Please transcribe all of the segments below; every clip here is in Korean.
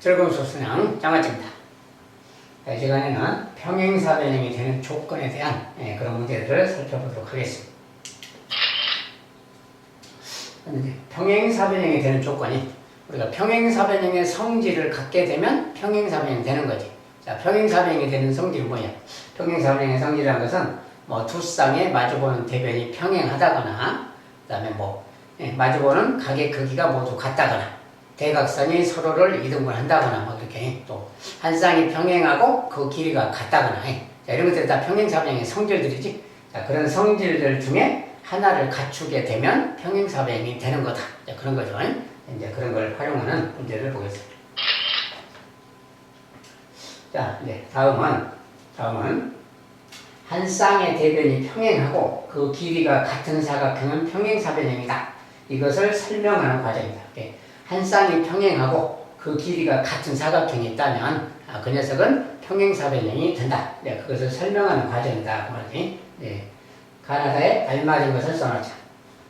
즐거운 수수양 장아찌입니다. 이 시간에는 평행사변형이 되는 조건에 대한 그런 문제들을 살펴보도록 하겠습니다. 평행사변형이 되는 조건이 우리가 평행사변형의 성질을 갖게 되면 평행사변형이 되는 거지. 자, 평행사변형이 되는 성질은 뭐냐? 평행사변형의 성질이라는 것은 두 쌍의 마주보는 대변이 평행하다거나, 그 다음에 마주보는 각의 크기가 모두 같다거나, 대각선이 서로를 이등분한다거나, 이렇게 또 한 쌍이 평행하고 그 길이가 같다거나, 자, 이런 것들이 다 평행사변형의 성질들이지. 자, 그런 성질들 중에 하나를 갖추게 되면 평행사변형이 되는 거다. 자, 그런 거죠. 이제 그런 걸 활용하는 문제를 보겠습니다. 자, 이제 다음은 한 쌍의 대변이 평행하고 그 길이가 같은 사각형은 평행사변형이다. 이것을 설명하는 과정입니다. 한 쌍이 평행하고 그 길이가 같은 사각형이 있다면 그 녀석은 평행사변형이 된다. 그것을 설명하는 과정이다. 그 말이지. 가나다에 알맞은 것을 써놓자.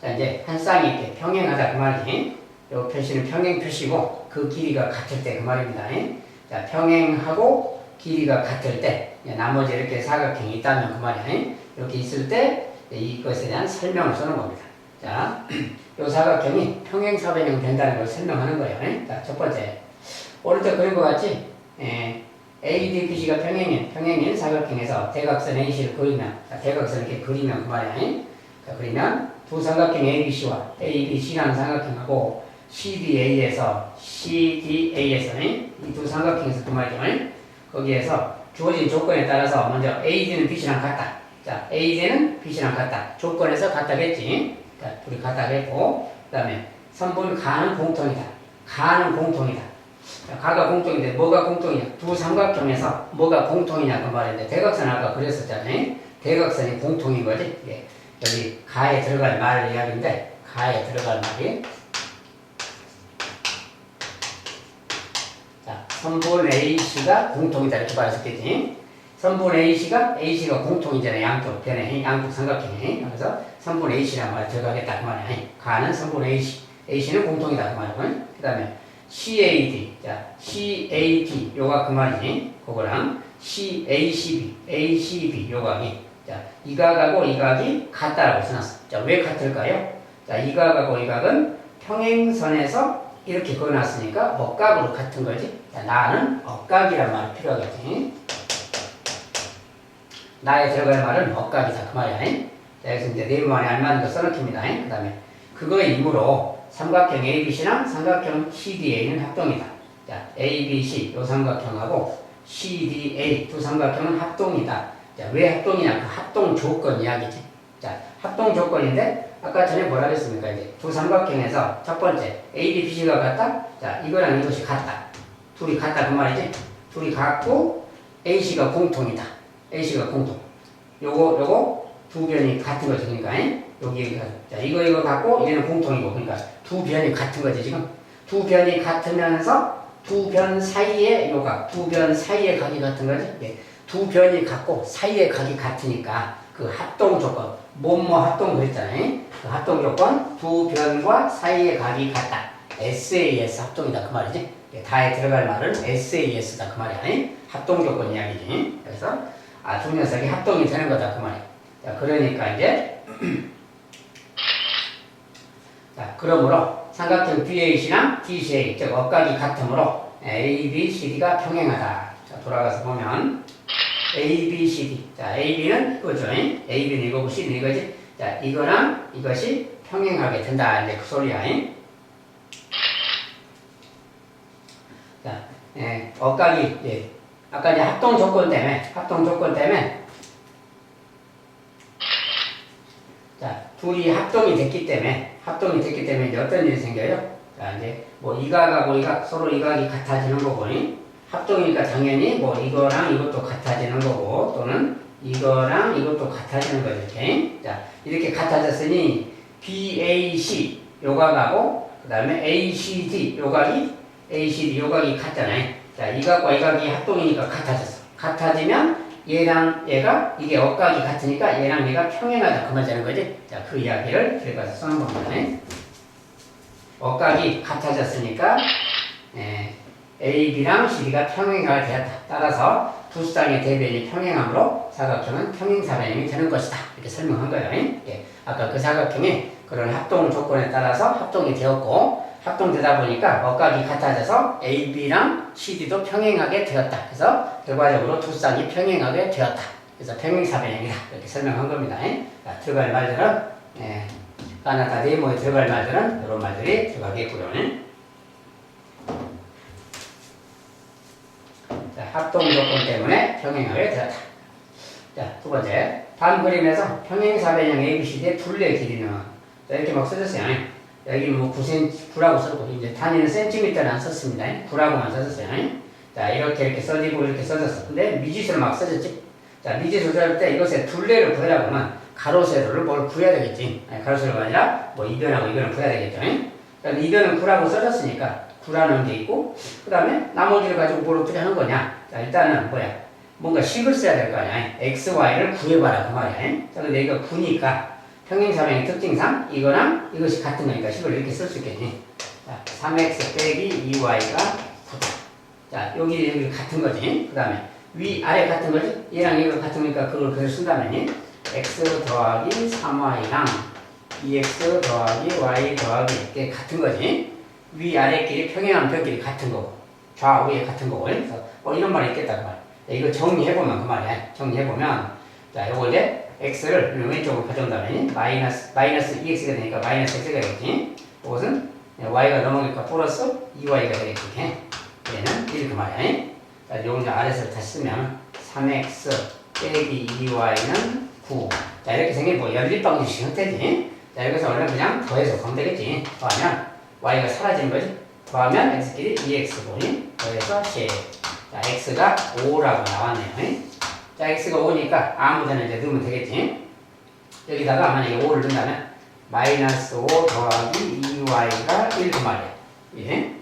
자, 이제 한 쌍이 이렇게 평행하다. 그 말이지. 이 표시는 평행 표시고 그 길이가 같을 때 그 말입니다. 자, 평행하고 길이가 같을 때 나머지 이렇게 사각형이 있다면 그 말이야. 이렇게 있을 때 이것에 대한 설명을 써놓은 겁니다. 자, 이 사각형이 평행사변형 된다는 걸 설명하는 거예요. 자, 첫 번째. 오른쪽 그린 것 같지? ADBC가 평행인 사각형에서 대각선 AC를 그리면, 자, 대각선을 이렇게 그리면 그 말이야. 자, 그리면 두 삼각형 ABC와 ABC라는 삼각형하고 CDA에서 이 두 삼각형에서 그 말이죠. 거기에서 주어진 조건에 따라서 먼저 AD는 BC랑 같다. 자, AD는 BC랑 같다. 조건에서 같다겠지. 자, 둘이 같다겠고, 그 다음에 선분 가는 공통이다. 가는 공통이다. 자, 가가 공통인데 뭐가 공통이냐? 두 삼각형에서 뭐가 공통이냐 그 말인데 대각선 아까 그렸었잖아요. 대각선이 공통인 거지. 여기 가에 들어갈 말 이야기인데 가에 들어갈 말이 자, 선분 AC가 공통이다 이렇게 말했었겠지. 선분 AC가 공통이잖아요. 양쪽 변에 양쪽 삼각형에. 그래서 선분 AC라는 말이 들어가겠다 그 말이야. 가는 선분 AC는 공통이다 그 말이고. 그 다음에 CAD, 자, CAD 요가 그 말이지. 그거랑 ACB 요각이. 자, 이 각하고 이 각이 같다라고 써놨어. 자, 왜 같을까요? 자, 이 각하고 이 각은 평행선에서 이렇게 그어놨으니까 억각으로 같은 거지. 자, 나는 억각이란 말이 필요하겠지. 나에 들어갈 말은 억각이다 그 말이야. 자, 여기서 이제 네모 안에 알맞은 거 써놓습니다. 그 다음에 그거의 이므로 삼각형 ABC랑 삼각형 CDA는 합동이다. 자, ABC 요 삼각형하고 CDA 두 삼각형은 합동이다. 자, 왜 합동이냐? 그 합동 조건 이야기지. 자, 합동 조건인데 아까 전에 뭐라 그랬습니까? 이제 두 삼각형에서 첫 번째 ABC가 같다. 자, 이거랑 이것이 같다. 둘이 같다 그 말이지. 둘이 같고 AC가 공통이다. AC가 공통. 요거 두 변이 같은 거지. 그러니까 여기 자, 이거 같고 얘는 공통이고 그러니까 두 변이 같은 거지 지금. 두 변이 같으면서 두 변 사이에 요각, 두 변 사이의 각이 같은 거지. 두 변이 같고 사이의 각이 같으니까 그 합동 조건, 합동 그랬잖아요. 그 합동 조건 두 변과 사이의 각이 같다. SAS 합동이다 그 말이지. 다에 들어갈 말은 SAS다 그 말이야. 합동 조건 이야기지. 그래서 두 녀석이 합동이 되는 거다 그 말이야. 자, 그러니까 이제 자, 그러므로 삼각형 BAC랑 DCA, 즉 억각이 같으므로 ABCD가 평행하다. 자, 돌아가서 보면 ABCD. 자, AB는 이거죠. AB는 이거고 C는 이거지. 자, 이거랑 이것이 평행하게 된다. 이제 그 소리야. 자, 억각이 아까 이제 합동 조건 때문에 자, 둘이 합동이 됐기 때문에 이제 어떤 일이 생겨요? 자, 이제 이 각하고 이 각, 서로 이 각이 같아지는 거고, 합동이니까 당연히 이거랑 이것도 같아지는 거고, 또는 이거랑 이것도 같아지는 거죠, 이렇게. 자, 이렇게 같아졌으니, BAC 요각하고, 그 다음에 ACD 요각이 같잖아요. 자, 이 각과 이 각이 합동이니까 같아졌어. 같아지면, 얘랑 얘가 이게 억각이 같으니까 얘랑 얘가 평행하다 그 말이라는 거지. 자, 그 이야기를 들어가서 써놓은 겁니다. 억각이 같아졌으니까 AB랑 CD가 평행하게 되었다. 따라서 두 쌍의 대변이 평행함으로 사각형은 평행사변형이 되는 것이다. 이렇게 설명한 거예요. 예. 아까 그 사각형이 그런 합동 조건에 따라서 합동이 되었고 합동되다 보니까 억각이 같아져서 AB랑 CD도 평행하게 되었다. 그래서 결과적으로 두 쌍이 평행하게 되었다. 그래서 평행사변형이다. 이렇게 설명한 겁니다. 자, 들어갈 말들은 가나다 네모에 들어갈 말들은 이런 말들이 들어가겠고요. 자, 합동 조건 때문에 평행하게 되었다. 자, 두 번째. 다음 그림에서 평행사변형 ABCD의 둘레 길이는 이렇게 막 써졌어요. 여기 뭐 9cm, 9라고 썼고, 이제 단위는 센티미터는 안 썼습니다. 9라고만 써졌어요. 자, 이렇게 써지고 이렇게 써졌어. 근데 미지수를 막 써졌지. 자, 미지수 쓸 때 이것의 둘레를 구하려고 하면 가로 세로를 뭘 구해야 되겠지. 가로 세로가 아니라 뭐 이변하고 이변을 구해야 되겠죠. 그러니까 이변은 9라고 써졌으니까 9라는 게 있고, 그 다음에 나머지를 가지고 뭘 어떻게 하는 거냐. 자, 일단은 뭔가 식을 써야 될 거 아니야. x, y를 구해봐라. 그 말이야. 자, 근데 이거 9니까 평행사변의 특징상 이거랑 이것이 같은 거니까 식을 이렇게 쓸 수 있겠지. 자, 3x 빼기 2y가 9다. 자, 여기 같은 거지. 그 다음에 위, 아래 같은 거지. 얘랑 이거 같은 거니까 그걸 그대로 쓴다면 x 더하기 3y랑 2x 더하기 y 더하기 이게 같은 거지. 위, 아래끼리 평행한 편끼리 같은 거고 좌우에 같은 거고. 그래서 이런 말이 있겠다 그 말. 자, 이거 정리해보면 그 말이야. 정리해보면 자, 요거 이제 x를 왼쪽으로 가져온다면 마이너스 2x가 되니까 마이너스 x가 되겠지. 이것은 y가 넘어가니까 플러스 2y가 되겠지. 얘는 이렇게 말이야. 자, 요거 이제 아래서 다시 쓰면 3x 빼기 2y는 9. 자, 이렇게 생긴 뭐 연립방정식 형태지. 자, 여기서 원래 그냥 더해서 가면 되겠지. 더하면 y가 사라지는 거지. 더하면 x끼리 2x 보니 더해서 10. 자, x가 5라고 나왔네요. 자, x가 5니까 아무 데나 이제 넣으면 되겠지. 여기다가 만약에 5를 넣는다면 마이너스 5 더하기 2y가 1 그 말이야. 예.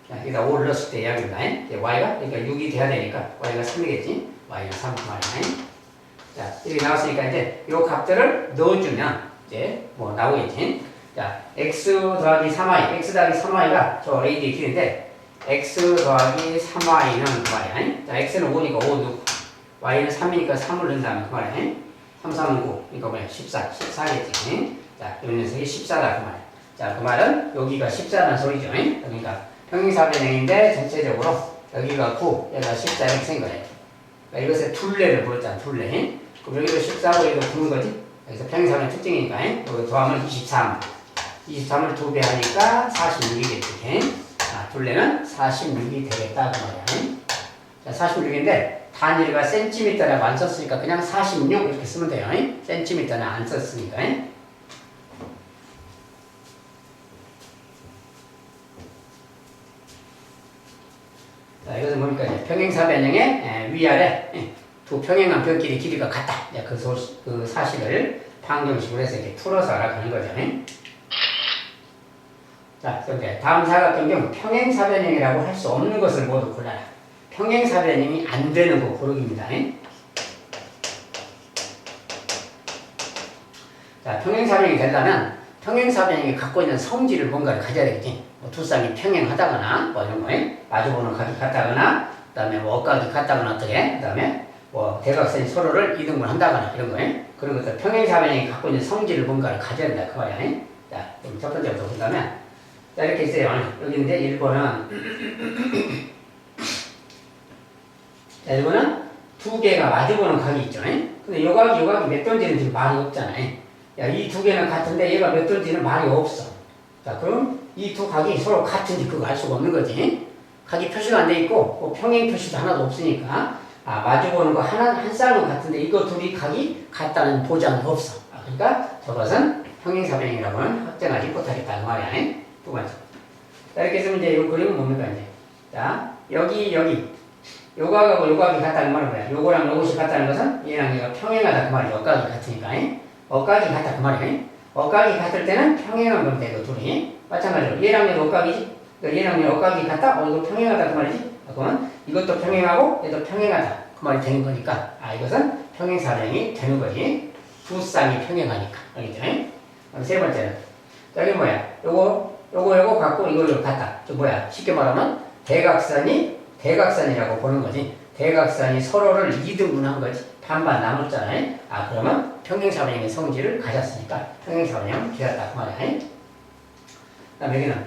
자, 여기다 5를 넣었을 때 이야기입니다. y가 그러니까 6이 돼야 되니까 y가 3이겠지. y는 3 그 말이야. 자, 이렇게 나왔으니까 이제 요 값들을 넣어주면 이제 뭐 나오겠지. 자, x 더하기 3y, x 더하기 3y가 저 AD의 길인데 x 더하기 3y는 그 말이야. 자, x는 5니까 5 넣고 y는 3이니까 3을 넣는다면 그 말이야. 3, 3은 9. 그러니까 뭐야? 14. 14겠지. 자, 이 녀석이 14다 그 말이야. 자, 그 말은 여기가 14라는 소리죠. 그러니까 평행사변형인데 전체적으로 여기가 9, 여기가 14 이렇게 생긴 거예요. 그러니까 이것의 둘레를 보였잖아. 둘레. 그럼 여기도 14고 여기도 9는 거지. 그래서 평행사변의 특징이니까 여기 더하면 23. 23을 2배 하니까 46이겠지. 자, 둘레는 46이 되겠다 그 말이야. 자, 46인데 단위가 센티미터라고 안 썼으니까 그냥 46 이렇게 쓰면 돼요. 센티미터는 안 썼으니까. 자, 이것은 뭡니까? 평행사변형의 위아래 두 평행한 변끼리 길이가 같다. 그 사실을 방정식으로 해서 이렇게 풀어서 알아가는 거죠. 자, 그런데 다음 사각형 중 평행사변형이라고 할 수 없는 것을 모두 골라라. 평행사변형이 안 되는 거 고르기입니다. 자, 평행사변형이 되려면 평행사변형이 갖고 있는 성질을 뭔가를 가져야 되겠지. 뭐 두 쌍이 평행하다거나 뭐 이런 거에 마주보는 각이 같다거나 그 다음에 뭐 억각이 같다거나 어떻게 그 다음에 뭐 대각선이 서로를 이등분 한다거나 이런 거에 그런 것들 평행사변형이 갖고 있는 성질을 뭔가를 가져야 된다 그 말이야. 자, 그럼 첫 번째부터 본다면 자, 이렇게 있어요. 여기 있는데 1번은 자, 1번은 두 개가 마주보는 각이 있죠. 근데 요 각이 몇 도인지는 지금 말이 없잖아요. 야, 이 두 개는 같은데 얘가 몇 도인지는 말이 없어. 자, 그럼 이 두 각이 서로 같은지 그거 알 수가 없는 거지. 각이 표시가 안 돼 있고 뭐 평행 표시도 하나도 없으니까 마주보는 거 한 쌍은 같은데 이거 둘이 각이 같다는 보장은 없어. 그러니까 저것은 평행사변형이라고는 확정하지 못하겠다 그 말이야. 두 번째. 자, 이렇게 쓰면 이제 이 그림은 뭡니까 이제. 자, 여기 요각하고 요각이 같다는 말은 뭐야? 요거랑 요것이 같다는 것은 얘랑 얘가 평행하다 그 말이야. 억각이 같으니까. 억각이 같다 그 말이야. 억각이 같을 때는 평행한 건데 그 둘이 마찬가지로 얘랑 얘도 억각이지. 그러니까 얘랑 얘 억각이 같다? 이거 평행하다 그 말이지. 그러면 이것도 평행하고 얘도 평행하다 그 말이 되는 거니까 이것은 평행사변형이 되는 거지. 두 쌍이 평행하니까. 알겠죠? 그럼 세 번째는 여기 뭐야? 요거 갖고 이거 같다. 저 뭐야? 쉽게 말하면 대각선이라고 보는 거지. 대각선이 서로를 2등분한 거지. 반반 나눴잖아요. 그러면 평행사변형의 성질을 가졌으니까 평행사변형 되었다 그 말이야. 그다음에 여기는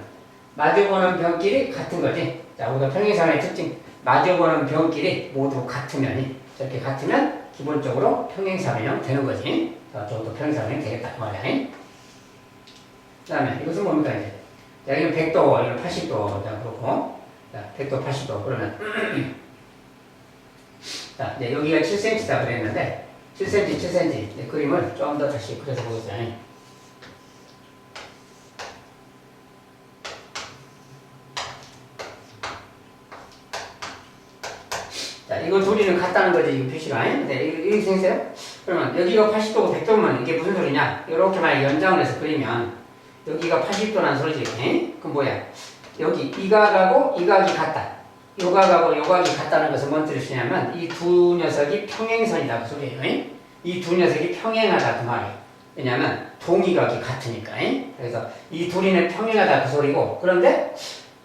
마주보는 변끼리 같은 거지. 자, 우리가 평행사변의 특징, 마주보는 변끼리 모두 같으면, 저렇게 같으면 기본적으로 평행사변형 되는 거지. 자, 저것도 평행사변형 되겠다 그 말이야. 그 다음에 이것은 뭡니까 이제? 자, 여기는 100도, 여기는 80도, 자, 그렇고, 자, 100도, 80도 그러면 자, 이제 여기가 7cm다 그랬는데 7cm, 7cm 그림을 좀 더 다시 그려서 보겠어요. 자, 이거 둘이는 같다는 거지, 이 표시가. 근데 이렇게 생겼어요? 그러면 여기가 80도고 100도면 이게 무슨 소리냐? 이렇게 만약 연장을 해서 그리면 여기가 80도라는 소리지. 그럼 뭐야? 여기 이 각하고 이 각이 같다. 요 각하고 요 각이 같다는 것은 뭔 뜻이냐면 이 두 녀석이 평행선이다 그 소리예요. 이 두 녀석이 평행하다 그 말이에요. 왜냐하면 동의각이 같으니까. 그래서 이 둘이는 평행하다 그 소리고, 그런데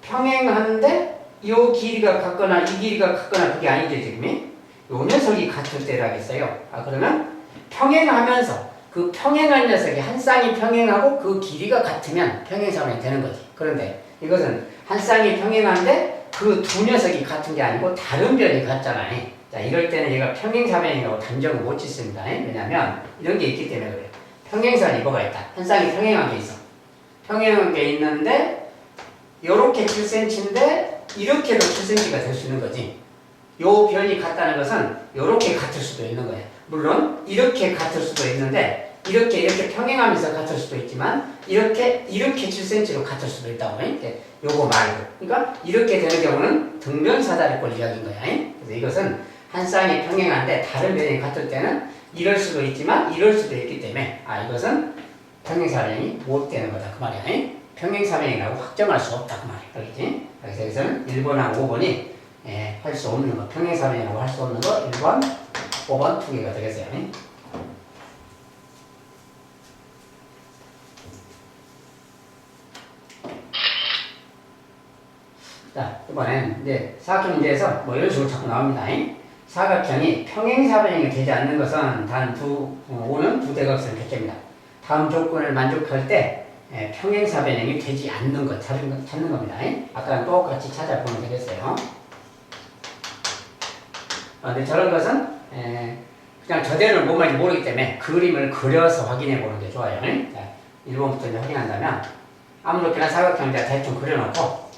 평행한데 요 길이가 같거나 이 길이가 같거나 그게 아니죠 지금. 요 녀석이 같을 때라겠어요. 그러면 평행하면서 그 평행한 녀석이 한 쌍이 평행하고 그 길이가 같으면 평행사변이 되는 거지. 그런데 이것은 한 쌍이 평행한데 그 두 녀석이 같은 게 아니고 다른 변이 같잖아요. 자, 이럴 때는 얘가 평행사변이라고 단정을 못 짓습니다. 왜냐면 이런 게 있기 때문에 그래요. 평행선이 뭐가 있다. 한 쌍이 평행한 게 있어. 평행한 게 있는데 요렇게 7cm인데 이렇게도 7cm가 될 수 있는 거지. 요 변이 같다는 것은 요렇게 같을 수도 있는 거예요. 물론 이렇게 같을 수도 있는데 이렇게 평행하면서 같을 수도 있지만 이렇게 7cm로 같을 수도 있다고. 요거 말고. 그러니까 이렇게 되는 경우는 등변사다리꼴 이야기인 거야. 그래서 이것은 한 쌍이 평행한데 다른 변이 같을 때는 이럴 수도 있지만 이럴 수도 있기 때문에 이것은 평행사변이 못 되는 거다 그 말이야. 평행사변이라고 확정할 수 없다 그 말이야. 그렇지? 그래서 여기서는 1번하고 5번이 할 수 없는 거, 평행사변이라고 할 수 없는 거 1번, 5번 두 개가 되겠어요. 자, 이번엔 이제 사각형 문제에서 뭐 이런 식으로 자꾸 나옵니다. 사각형이 평행사변형이 되지 않는 것은 단 오는 두 대각선 객체입니다. 다음 조건을 만족할 때 평행사변형이 되지 않는 것 찾는 겁니다. 아까랑 똑같이 찾아보면 되겠어요. 근데 저런 것은 그냥 저대로는 뭔 말인지 모르기 때문에 그림을 그려서 확인해 보는 게 좋아요. 자, 1번부터 이제 확인한다면 아무렇게나 사각형 대충 그려놓고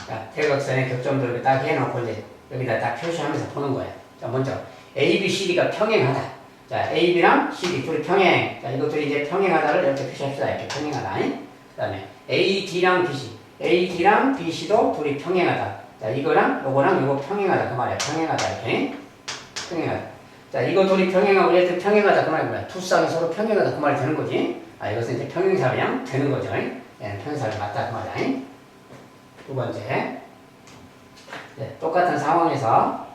자, 대각선의 격점들을 딱 해놓고 이제 여기다 딱 표시하면서 보는 거예요. 자, 먼저 A, B, C, D가 평행하다. 자, A, B랑 C, D 둘이 평행. 자, 이것들이 이제 평행하다를 이렇게 표시합시다. 이렇게 평행하다. 그 다음에 A, D랑 B, C. A, D랑 B, C도 둘이 평행하다. 자, 이거랑 요거 평행하다. 그 말이야. 평행하다. 이렇게. 평행하다. 자, 이거 둘이 평행하고 얘들 평행하다. 그 말이 뭐야? 두 쌍이 서로 평행하다. 그 말이 되는 거지. 이것은 이제 평행사변형 되는 거죠. 얘는 평행사변 맞다. 그 말이야. 두 번째. 네, 똑같은 상황에서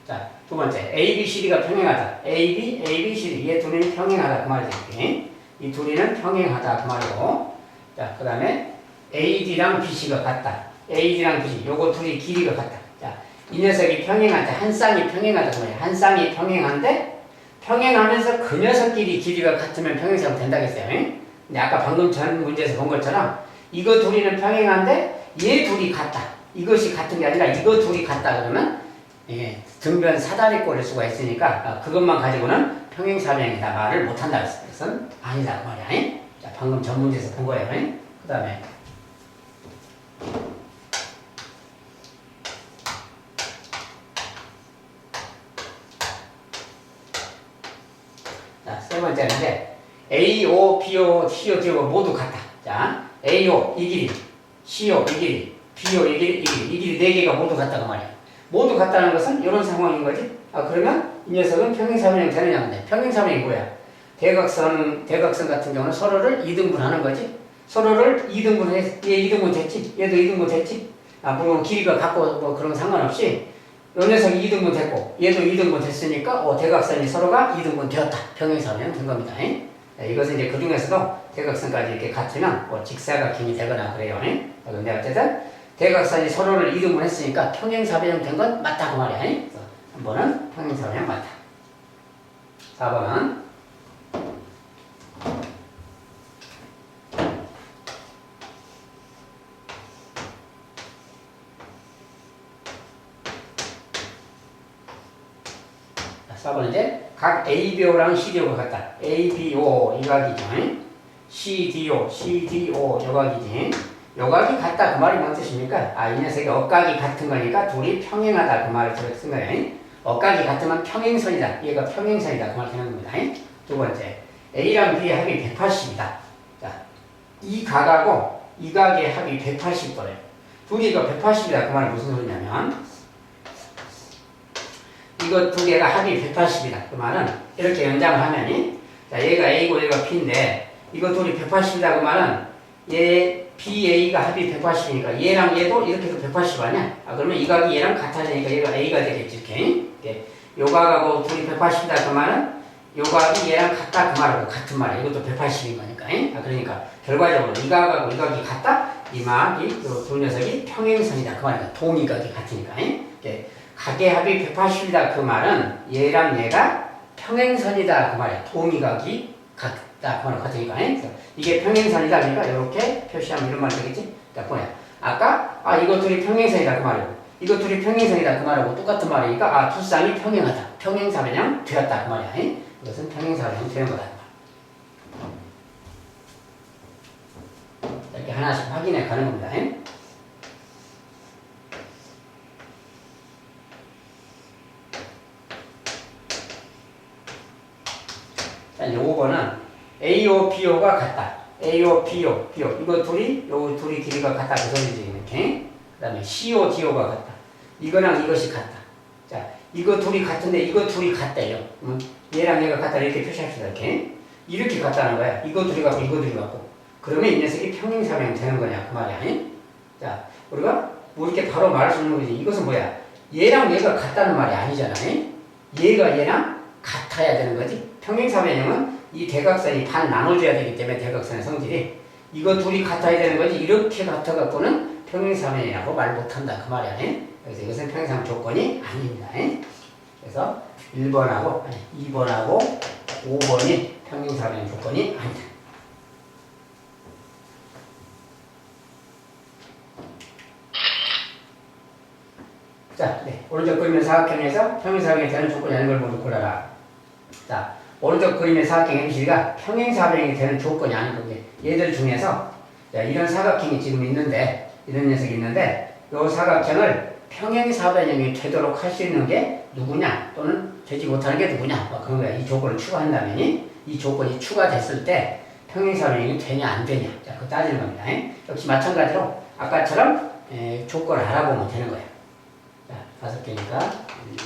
자, 두 번째. A, B, C, D가 평행하다. A, B, C, D. 얘 둘이 평행하다. 그 말이지. 이 둘이는 평행하다. 그 말이고. 자, 그 다음에 A, D랑 B, C가 같다. A, D랑 B, C. 요거 둘이 길이가 같다. 자, 이 녀석이 평행한데 한 쌍이 평행하다. 그 말이야. 한 쌍이 평행한데 평행하면서 그 녀석끼리 길이가 같으면 평행사면 된다겠어요. 근데 아까 방금 전 문제에서 본 것처럼 이거 둘이는 평행한데 얘 둘이 같다. 이것이 같은 게 아니라 이거 둘이 같다 그러면 등변 사다리꼴일 수가 있으니까 그것만 가지고는 평행사변이다 말을 못한다. 그것은 아니다 그 말이야. 자, 방금 전 문제에서 본 거예요. 그 다음에 자, 세 번째인데 AO, BO, CO, DO 모두 같다. 자, AO 이 길이, CO 이 길이, BO 이 길이, 이 길이 네 개가 모두 같다 그 말이야. 모두 같다는 것은 이런 상황인 거지. 그러면 이 녀석은 평행사변형이 되느냐 근데 평행사변이 뭐야? 대각선 같은 경우는 서로를 2등분하는 거지. 서로를 2등분해서 얘 2등분 됐지? 얘도 2등분 됐지? 물론 길이가 같고 뭐 그런 거 상관없이 요 녀석이 2등분 됐고 얘도 2등분 됐으니까 대각선이 서로가 2등분 되었다. 평행사변형 된 겁니다. 이것은 이제 그 중에서도 대각선까지 이렇게 같으면 직사각형이 되거나 그래요. 근데 어쨌든 대각선이 서로를 2등분 했으니까 평행사변형 된 건 맞다 그 말이야. 그래서 3번은 평행사변형 맞다. 4번은 4번 이제 각 ABO랑 CDO가 같다. ABO 이 각이죠. CDO, CDO 요 각이지. 요 각이 같다 그 말이 뭔 뜻입니까? 이 녀석이 억각이 같은 거니까 둘이 평행하다 그 말을 저렇게 쓴 거예요. 억각이 같으면 평행선이다. 얘가 평행선이다 그 말 되는 겁니다. 두 번째 A랑 B의 합이 180이다. 자, 이 각하고 이 각의 합이 180도래요. 둘이 이거 180이다 그 말은 무슨 소리냐면 이거 두 개가 합이 180이다. 그 말은 이렇게 연장을 하면이 자, 얘가 A고 얘가 B인데 이거 둘이 180이다. 그 말은 얘 BA가 합이 180이니까 얘랑 얘도 이렇게 해서 180 아니야? 그러면 이 각이 얘랑 같아지니까 얘가 A가 되겠지. 이렇게. 요 각하고 둘이 180이다. 그 말은 요 각이 얘랑 같다. 그 말하고 같은 말이야. 이것도 180인 거니까. 그러니까 결과적으로 이 각하고 이 각이 같다. 이 막이 두 녀석이 평행선이다. 그 말이야. 동이각이 같으니까. 각의 합이 180이다. 그 말은 얘랑 얘가 평행선이다. 그 말이야. 동이각이 같다. 그 말은 같으니까. 이게 평행선이다. 그러니까 이렇게 표시하면 이런 말이 되겠지? 자, 뭐야. 아까 이거 둘이 평행선이다. 그 말이고 이거 둘이 평행선이다. 그 말하고 똑같은 말이니까 두 쌍이 평행하다. 평행사변형 되었다. 그 말이야. 이것은 평행사변형 되는 거다. 이렇게 하나씩 확인해 가는 겁니다. 자, 5번은 AO, BO가 같다. AO, BO, BO. 이거 둘이, 요 둘이 길이가 같다. 그 소리지, 이렇게. 그 다음에 CO, DO가 같다. 이거랑 이것이 같다. 자, 이거 둘이 같은데 이거 둘이 같대요. 얘랑 얘가 같다. 이렇게 표시합시다. 이렇게 같다는 거야. 이거 둘이 같고 이거 둘이 같고. 그러면 이 녀석이 평행사변형 되는 거냐. 그 말이야. 자, 우리가 뭐 이렇게 바로 말할 수 있는 거지. 이것은 뭐야? 얘랑 얘가 같다는 말이 아니잖아. 얘가 얘랑 같아야 되는 거지. 평행사변형은 이 대각선이 반 나눠줘야 되기 때문에 대각선의 성질이 이거 둘이 같아야 되는 거지. 이렇게 같아갖고는 평행사변이라고 말 못한다. 그 말이야. 그래서 이것은 평행사변 조건이 아닙니다. 그래서 1번하고 2번하고 5번이 평행사변 조건이 아니다. 자, 오른쪽 그림의 사각형에서 평행사변이 되는 조건이 아닌 걸 모두 골라라. 자, 오른쪽 그림의 사각형 MC가 평행사변이 되는 조건이 아닌 건데 얘들 중에서 자, 이런 사각형이 지금 있는데 이런 녀석이 있는데 이 사각형을 평행사변형이 되도록 할 수 있는 게 누구냐 또는 되지 못하는 게 누구냐 그런 거야. 이 조건을 추가한다면 이 조건이 추가됐을 때 평행사변형이 되냐 안 되냐 자, 그거 따지는 겁니다. 역시 마찬가지로 아까처럼 조건을 알아보면 되는 거야. 자, 5개니까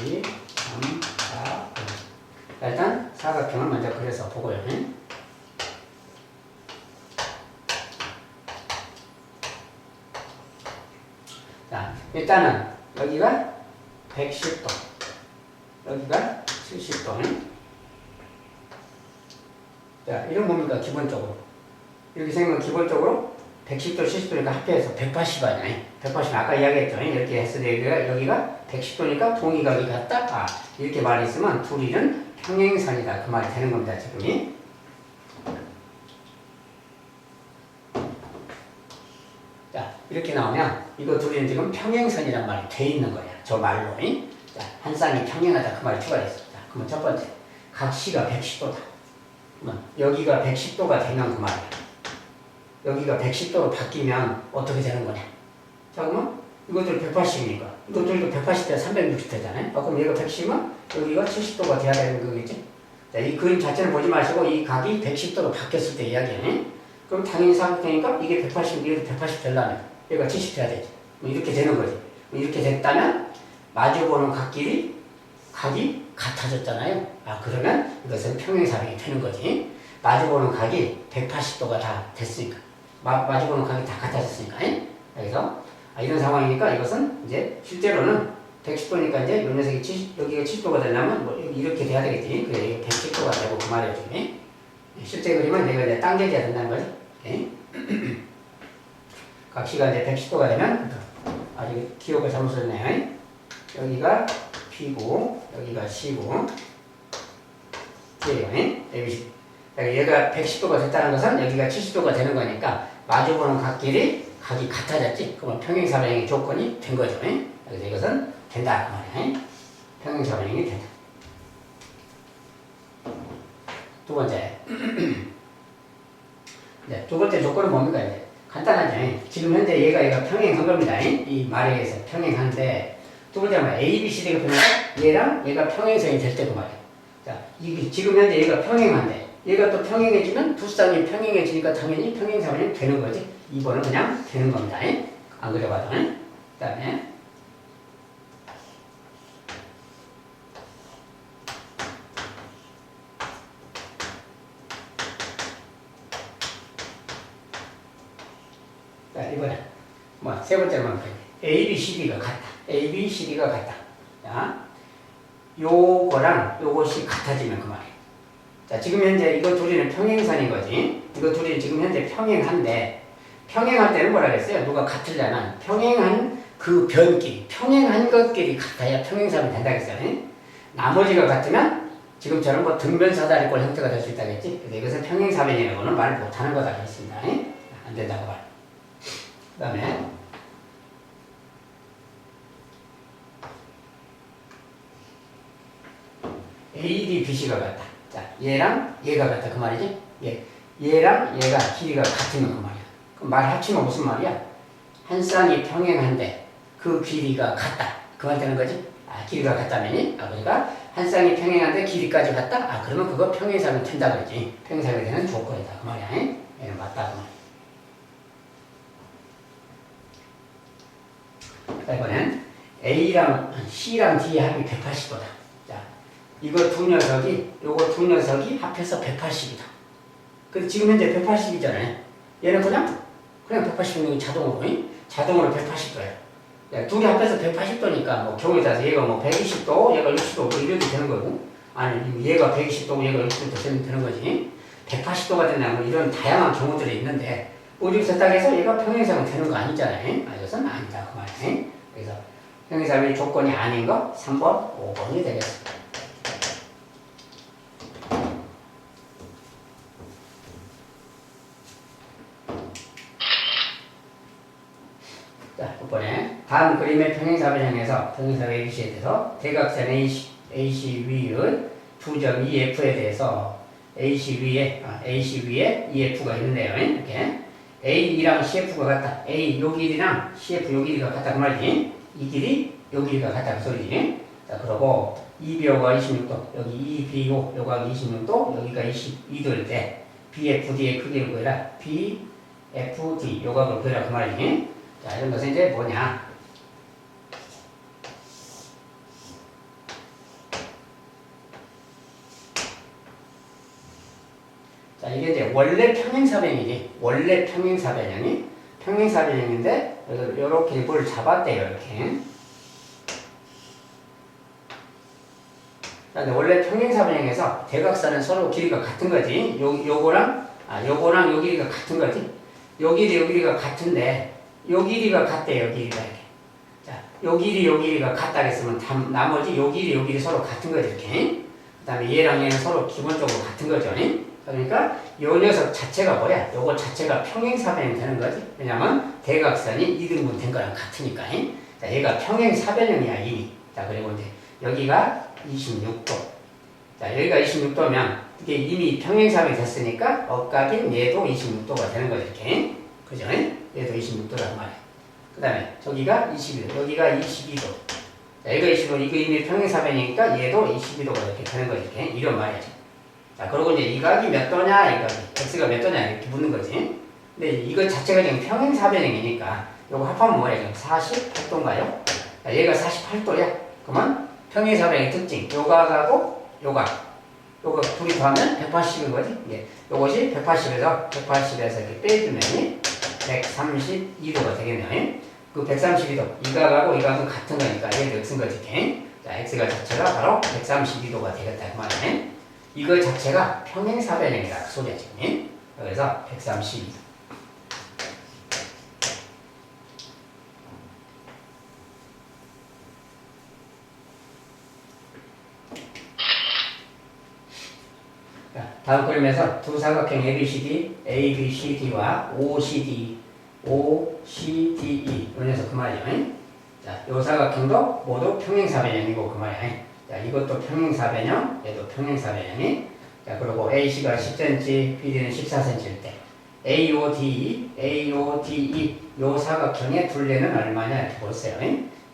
1, 2, 3, 4, 5. 일단 사각형을 먼저 그려서 보고요. 자, 일단은 여기가 110도, 여기가 70도. 자, 이런 뭡니까? 기본적으로. 이렇게 생기면 기본적으로 110도, 70도니까 합해서 180 아니야. 180은 아까 이야기했죠. 이렇게 했을 때 여기가 110도니까 동이각이 같다. 이렇게 말이 있으면 둘이는 평행선이다. 그 말이 되는 겁니다. 지금이. 자, 이렇게 나오면 이거 둘이는 지금 평행선이란 말이 돼 있는 거야. 저 말로. 자, 한 쌍이 평행하다. 그 말이 추가됐어. 자, 그러면 첫 번째. 각 C가 110도다. 그러면 여기가 110도가 되면 그 말이야. 여기가 110도로 바뀌면 어떻게 되는 거냐. 자, 그러면 이것들 180이니까. 이것들도 180대 360대잖아요. 그럼 얘가 110이면 여기가 70도가 돼야 되는 거겠지. 자, 이 그림 자체를 보지 마시고 이 각이 110도로 바뀌었을 때 이야기해. 그럼 당연히 사각형이니까 이게 180, 얘도 180 되려면 얘가 70 돼야 되지. 이렇게 되는 거지. 이렇게 됐다면 마주보는 각끼리 각이 같아졌잖아요. 그러면 이것은 평행사변이 되는 거지. 마주보는 각이 180도가 다 됐으니까. 마주보는 각이 다 같아졌으니까. 그래서 이런 상황이니까 이것은 이제 실제로는 110도니까 이제 요 녀석이 70, 여기가 70도가 되려면 뭐 이렇게 돼야 되겠지. 그래, 이게 110도가 되고 그 말이죠. 실제 그림은 내가 이제 당겨져야 된다는 거지. 오케이? 각시가 이제 110도가 되면, 아직 기억을 잘못 썼네요. 여기가 P고, 여기가 C고, D예요. ABC. 얘가 110도가 됐다는 것은 여기가 70도가 되는 거니까 마주보는 각끼리 각이 같아졌지. 그러면 평행사변형의 조건이 된 거죠. 그래서 이것은 된다. 그 말이야. 평행사변형이 된다. 두 번째. 이제 두 번째 조건은 뭡니까? 이제 간단하죠. 지금 현재 얘가 평행한 겁니다. 이 말에 의해서 평행한데, 두 번째는 A, B, C, D가 평행한데, 얘랑 얘가 평행선이 될 때 그 말이야. 자, 이게 지금 현재 얘가 평행한데, 얘가 또 평행해지면 두 쌍이 평행해지니까 당연히 평행사변형이 되는 거지. 2번은 그냥 되는 겁니다. 안 그려봐도. 그 다음에 자, 이번에 세 번째로만 A, B, C, D가 같다. A, B, C, D가 같다. 자, 요거랑 요것이 같아지면 그 말이에요. 자, 지금 현재 이거 둘이는 평행선인 거지. 이거 둘이 지금 현재 평행한데, 평행할 때는 뭐라 그랬어요? 누가 같으려면 평행한 그 변끼리, 평행한 것끼리 같아야 평행사변이 된다 그랬어요. 나머지가 같으면 지금처럼 뭐 등변사다리꼴 형태가 될 수 있다겠지. 그래서 이것은 평행사변이라고는 말 못하는 거다 그랬습니다. 안 된다고 말. 그 다음에 A, D, B, C가 같다. 자, 얘랑 얘가 같다. 그 말이지? 얘랑 얘가 길이가 같으면 그 말이야. 그럼 말 합치면 무슨 말이야? 한 쌍이 평행한데 그 길이가 같다. 그 말 되는 거지? 아, 길이가 같다면이? 아, 그러니까 한 쌍이 평행한데 길이까지 같다? 아, 그러면 그거 평행사변 된다 그러지. 평행사변이 되는 조건이다. 그 말이야. 얘는 맞다. 그 말이야. 자, 이번엔 A랑 C랑 D의 합이 180도다. 자, 이거 두 녀석이, 요거 두 녀석이 합해서 180이다. 근데 지금 현재 180이잖아요. 얘는 그냥 180도는 자동으로 180도야. 둘이 합해서 180도니까 뭐 경우에 따라서 얘가 뭐 120도, 얘가 60도 뭐 이렇게 되는 거고, 아니 얘가 120도고 얘가 60도 되는 거지. 180도가 되냐 뭐 이런 다양한 경우들이 있는데 어디서 딱 해서 얘가 평행사변이 되는 거 아니잖아요. 아, 이것은 아니다 그 말이에요. 그래서 평행사변이 조건이 아닌 거 3번, 5번이 되겠습니다. 자, 6번에 다음 그림의 평행사변형에서 평행사변 ABC에 대해서 대각선 AC 위의 두 점 EF에 대해서 AC 위에 EF가 있는데요. 이렇게 A랑 CF가 같다. A 요 길이랑 CF 요 길이가 같다 그 말이지. 이 길이 요 길이가 같다 그 소리지. 자, 그러고 EBO가 26도, 여기 EBO 요가 26도, 여기가 22도일 때 BFD의 크기를 구해라. BFD 요각을 구해라 그 말이지. 자, 이런 것은 이제 뭐냐? 자, 이게 이제 원래 평행사변이지. 원래 평행사변형이 평행사변형인데 이렇게 뭘 잡았대요. 이렇게. 자, 근데 원래 평행사변형에서 대각선은 서로 길이가 같은 거지. 요거랑 요 길이가 같은 거지. 요 길이가 같은데 요 길이가 같대요. 요 길이가 이렇게. 자, 요 길이가 같다 했으면 나머지 요 길이 서로 같은 거지. 이렇게. 그 다음에 얘랑 얘는 서로 기본적으로 같은 거죠. 그러니까 요 녀석 자체가 뭐야? 요거 자체가 평행사변이 되는 거지. 왜냐면 대각선이 2등분 된 거랑 같으니까. 자, 얘가 평행사변형이야 이미. 자, 그리고 이제 여기가 26도. 자, 여기가 26도면 이게 이미 평행사변이 됐으니까 억각인 얘도 26도가 되는 거죠. 이렇게. 그죠? 얘도 26도란 말이야. 그 다음에 저기가 22도, 여기가 22도. 자, 여기가 22도, 이거 이미 평행사변이니까 얘도 22도가 이렇게 되는 거지. 이렇게. 이런 말이지. 자, 그리고 이제 이 각이 몇 도냐, 이 각이. x가 몇 도냐, 이렇게 묻는 거지. 근데 이거 자체가 지금 평행사변형이니까 요거 합하면 뭐야? 지금 48도인가요? 자, 얘가 48도야. 그러면 평행사변형의 특징. 요 각하고 요 각. 요거 둘이 더하면 180인 거지. 예. 요것이 180에서 이렇게 빼주면 132도가 되겠네요. 그 132도 이각하고 이각은 같은 거니까 얘도 x인 거지. 자, x가 자체가 바로 132도가 되겠다 그 말이네. 이거 자체가 평행사변형이다 그 소리야 지금. 그래서 132도. 다음 그림에서 두 사각형 ABCD와 OCDE 이 녀석 그 말이야. 자, 요 사각형도 모두 평행사변형이고 그 말이야. 자, 이것도 평행사변형, 얘도 평행사변형이. 자, 그리고 AC가 10cm, BD는 14cm일 때 AODE 요 사각형의 둘레는 얼마냐 이렇게 보세요.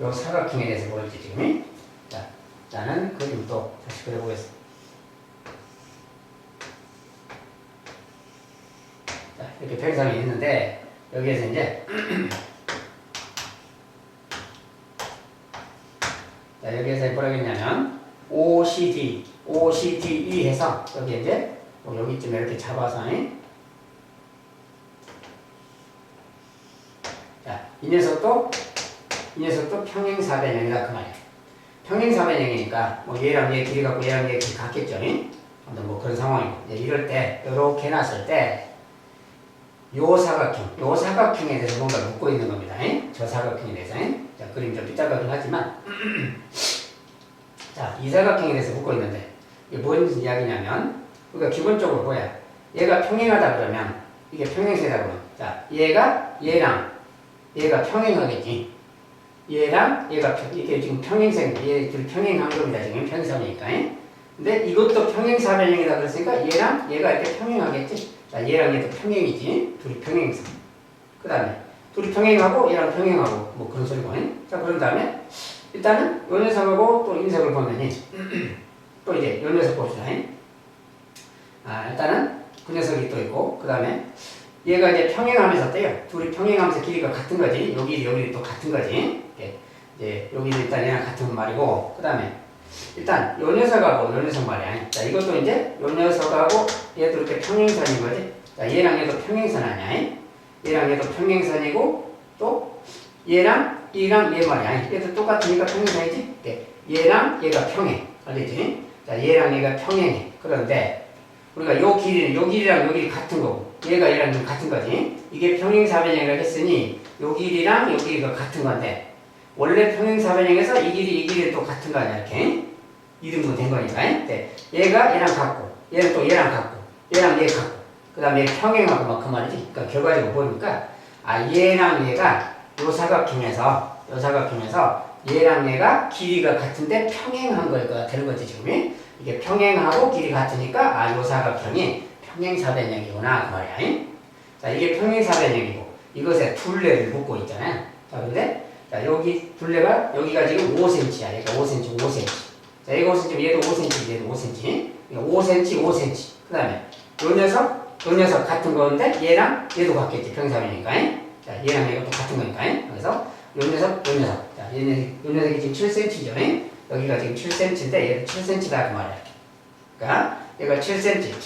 요 사각형에 대해서 보였지 지금. 자, 나는 그림 또 다시 그려보겠습니다. 자, 이렇게 평행사변이 있는데 여기에서 이제 자, 여기에서 뭐라고 했냐면 OCDE 해서 여기 이제 여기쯤에 이렇게 잡아서 자, 이 녀석도 평행사변형이다 그 말이야. 평행사변형이니까 뭐 얘랑 얘 길이 같고 얘랑 얘 길이 같겠죠. 아무튼 뭐 그런 상황이고 이럴 때 이렇게 해놨을 때 요 사각형에 대해서 뭔가 묻고 있는 겁니다. 저 사각형에 대해서. 자, 그림 좀 삐딱하긴 하지만 자, 이 사각형에 대해서 묻고 있는데 이게 뭔 이야기냐면 우리가 기본적으로 뭐야? 얘가 평행하다 그러면 이게 평행세다 그러면 자, 얘가 평행하겠지. 얘랑 얘가 이게 지금 얘들 평행한 겁니다. 지금 평행사변이니까. 근데 이것도 평행사변형이다 그랬으니까 얘랑 얘가 이렇게 평행하겠지. 자, 얘랑 얘도 평행이지. 둘이 평행사. 그 다음에 둘이 평행하고 얘랑 평행하고 뭐 그런 소리고. 자, 그런 다음에 일단은 요 녀석하고 또 이 녀석을 보면은 또 이제 요 녀석 봅시다. 일단은 그 녀석이 또 있고 그 다음에 얘가 이제 평행하면서 떼요. 둘이 평행하면서 길이가 같은 거지. 여기 또 같은 거지. 이제 여기도 일단 얘랑 같은 말이고 그 다음에 일단 요 녀석하고 요 녀석 말이야. 자, 이것도 이제 요 녀석하고 얘도 이렇게 평행선인 거지. 자, 얘랑 얘도 평행선 아니야. 얘랑 얘도 평행선이고 또 얘랑 얘 말이야. 얘도 똑같으니까 평행선이지. 얘랑 얘가 평행. 알겠지? 자, 얘랑 얘가 평행해. 그런데 우리가 요 길이랑 요 길이 같은 거고 얘랑 좀 같은 거지. 이게 평행사변형이라고 했으니 요 길이랑 요 길이가 같은 건데 원래 평행사변형에서 이 길이 또 같은 거 아니야 이렇게 이등분 된 거니까. 얘가 얘랑 같고 얘는 또 얘랑 같고 얘랑 얘 같고 그 다음에 얘 평행하고 막 그 말이지. 그러니까 결과적으로 보니까 얘랑 얘가 요 사각형에서 얘랑 얘가 길이가 같은데 평행한 거가 되는 거지 지금. 이게 평행하고 길이 같으니까 요 사각형이 평행사변형이구나 그 말이야. 자, 이게 평행사변형이고 이것에 둘레를 묶고 있잖아요. 자, 근데 자, 여기 둘레가 여기가 지금 5cm야. 얘가 5cm. 자, 얘가 5cm, 얘도 5cm, 얘도 5cm. 5cm. 그 다음에 요 녀석 같은 건데 얘랑 얘도 같겠지. 평행사변이니까. 자, 얘랑 얘가 또 같은 거니까. 그래서 요 녀석. 자, 요 녀석이 지금 7cm죠. 여기가 지금 7cm인데 얘도 7cm다 그 말이야. 그러니까 얘가 7cm,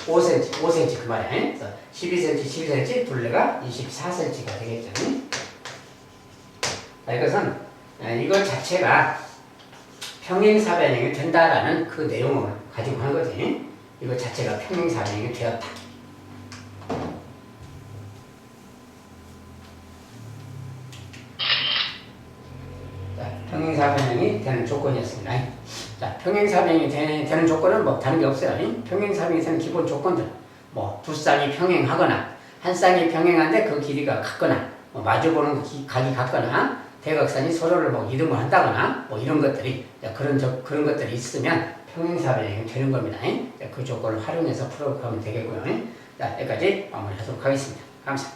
5cm 그 말이야. 그래서 12cm, 둘레가 24cm가 되겠죠. 자, 이것은 이것 자체가 평행사변형이 된다라는 그 내용을 가지고 한 거지. 이것 자체가 평행사변형이 되었다. 자, 평행사변형이 되는 조건이었습니다. 자, 평행사변형이 되는 조건은 뭐 다른 게 없어요. 평행사변형이 되는 기본 조건들. 뭐 두 쌍이 평행하거나 한 쌍이 평행한데 그 길이가 같거나 뭐 마주보는 각이 같거나 대각선이 서로를 뭐 이동을 한다거나 뭐 이런 것들이 그런 것들이 있으면 평행사변형이 되는 겁니다. 그 조건을 활용해서 풀어가면 되겠고요. 자, 여기까지 마무리하도록 하겠습니다. 감사합니다.